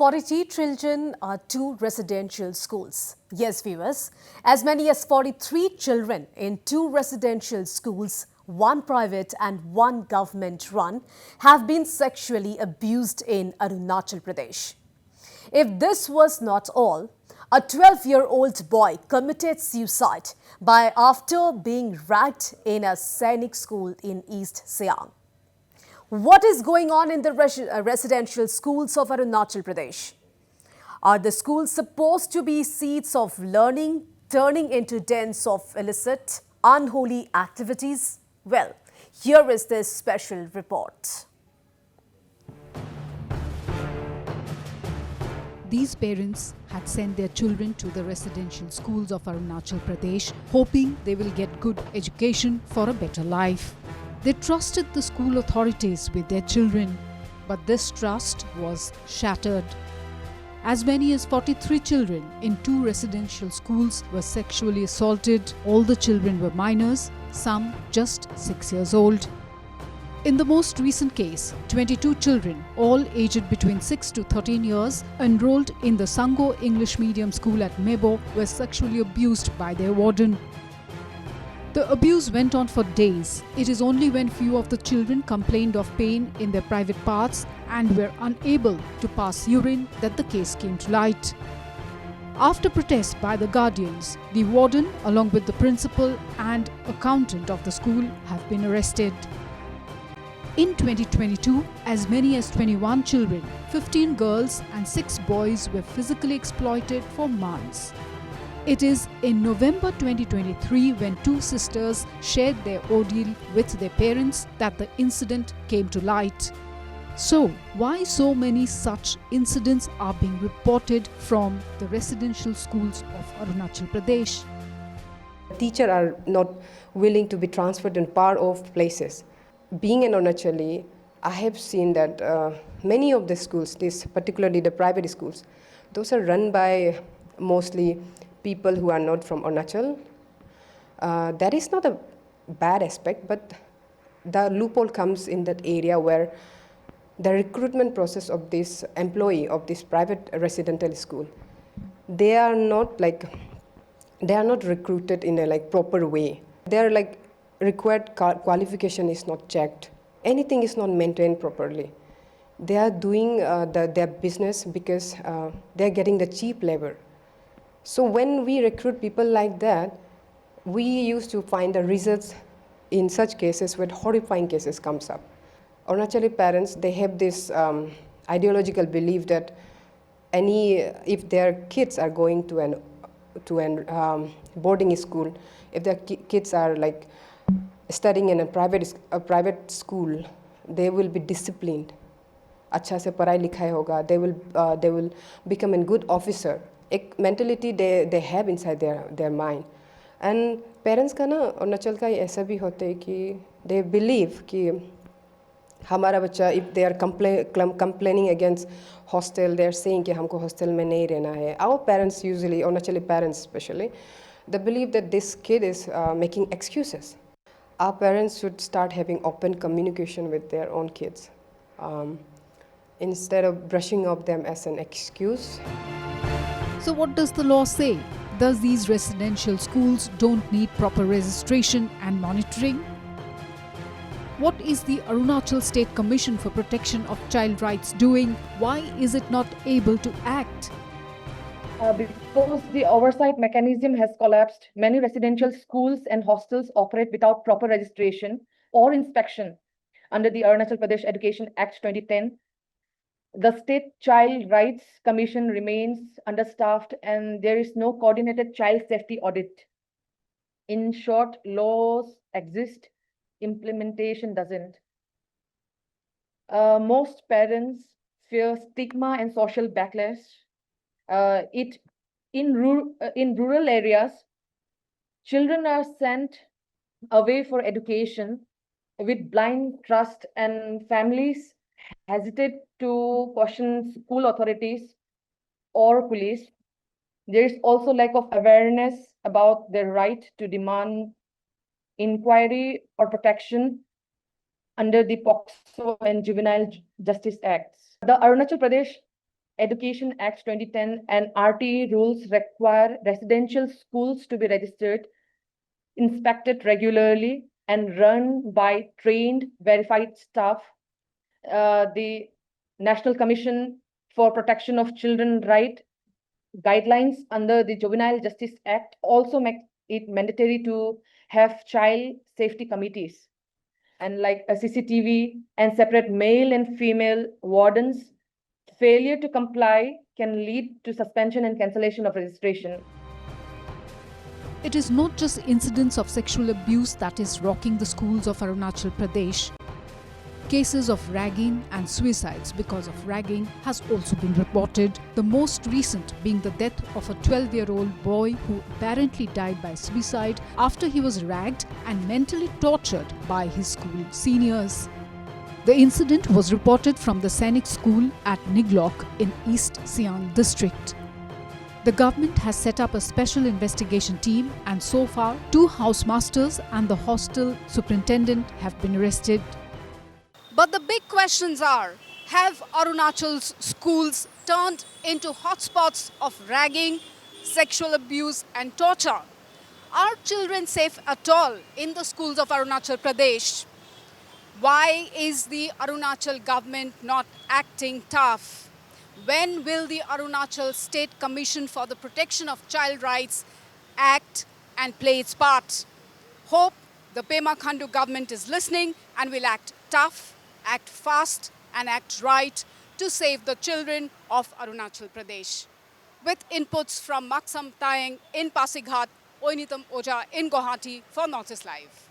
42 children are two residential schools. Yes, viewers, as many as 43 children in two residential schools, one private and one government run, have been sexually abused in Arunachal Pradesh. If this was not all, a 12-year-old boy committed suicide after being ragged in a Sainik school in East Siang. What is going on in the residential schools of Arunachal Pradesh? Are the schools supposed to be seats of learning, turning into dens of illicit, unholy activities? Well, here is this special report. These parents had sent their children to the residential schools of Arunachal Pradesh, hoping they will get good education for a better life. They trusted the school authorities with their children, but this trust was shattered. As many as 43 children in two residential schools were sexually assaulted. All the children were minors, some just 6 years old. In the most recent case, 22 children, all aged between 6 to 13 years, enrolled in the Sango English Medium School at Mebo, were sexually abused by their warden. The abuse went on for days. It is only when few of the children complained of pain in their private parts and were unable to pass urine that the case came to light. After protest by the guardians, the warden, along with the principal and accountant of the school, have been arrested. In 2022, as many as 21 children, 15 girls and 6 boys were physically exploited for months. It is in November 2023 when two sisters shared their ordeal with their parents that the incident came to light. So, why so many such incidents are being reported from the residential schools of Arunachal Pradesh? Teachers are not willing to be transferred in far off places. Being an Arunachali, I have seen that many of the schools, particularly the private schools, those are run by mostly people who are not from Arunachal. That is not a bad aspect, but the loophole comes in that area where the recruitment process of this employee of this private residential school, they are not recruited in a proper way. They are required qualification is not checked. Anything is not maintained properly. They are doing their business because they are getting the cheap labor. So when we recruit people like that, we used to find the results in such cases where horrifying cases comes up. Arunachali parents, they have this ideological belief that if their kids are going to an boarding school, if their kids are studying in a private school, they will be disciplined. अच्छा से पढ़ाई लिखाई होगा. They will become a good officer. एक mentality they have inside their mind. And parents का ना अरुणाचल का ऐसा भी होता है कि they believe कि हमारा बच्चा, if they are complaining against hostel, they are saying कि हमको hostel में नहीं रहना है. Our parents usually, Arunachali parents especially, they believe that this kid is making excuses. Our parents should start having open communication with their own kids instead of brushing off them as an excuse. So what does the law say? Does these residential schools don't need proper registration and monitoring? What is the Arunachal State Commission for Protection of Child Rights doing? Why is it not able to act? Because the oversight mechanism has collapsed, many residential schools and hostels operate without proper registration or inspection under the Arunachal Pradesh Education Act 2010. The State Child Rights Commission remains understaffed and there is no coordinated child safety audit. In short, laws exist, implementation doesn't. Most parents fear stigma and social backlash. In rural areas, children are sent away for education with blind trust, and families hesitate to question school authorities or police. There is also lack of awareness about their right to demand inquiry or protection under the POCSO and Juvenile Justice Acts. The Arunachal Pradesh Education Act 2010 and RTE rules require residential schools to be registered, inspected regularly, and run by trained, verified staff. The National Commission for Protection of Children Right guidelines under the Juvenile Justice Act also make it mandatory to have child safety committees and like a CCTV and separate male and female wardens. Failure to comply can lead to suspension and cancellation of registration. It is not just incidents of sexual abuse that is rocking the schools of Arunachal Pradesh. Cases of ragging and suicides because of ragging has also been reported, the most recent being the death of a 12-year-old boy who apparently died by suicide after he was ragged and mentally tortured by his school seniors. The incident was reported from the Sainik School at Niglok in East Siang district. The government has set up a special investigation team, and so far 2 housemasters and the hostel superintendent have been arrested. But the big questions are, have Arunachal's schools turned into hotspots of ragging, sexual abuse and torture? Are children safe at all in the schools of Arunachal Pradesh? Why is the Arunachal government not acting tough? When will the Arunachal State Commission for the Protection of Child Rights act and play its part? Hope the Pema Khandu government is listening and will act tough, act fast and act right to save the children of Arunachal Pradesh. With inputs from Maksam Taeng in Pasighat, Oinitam Oja in Guwahati for Northeast Live.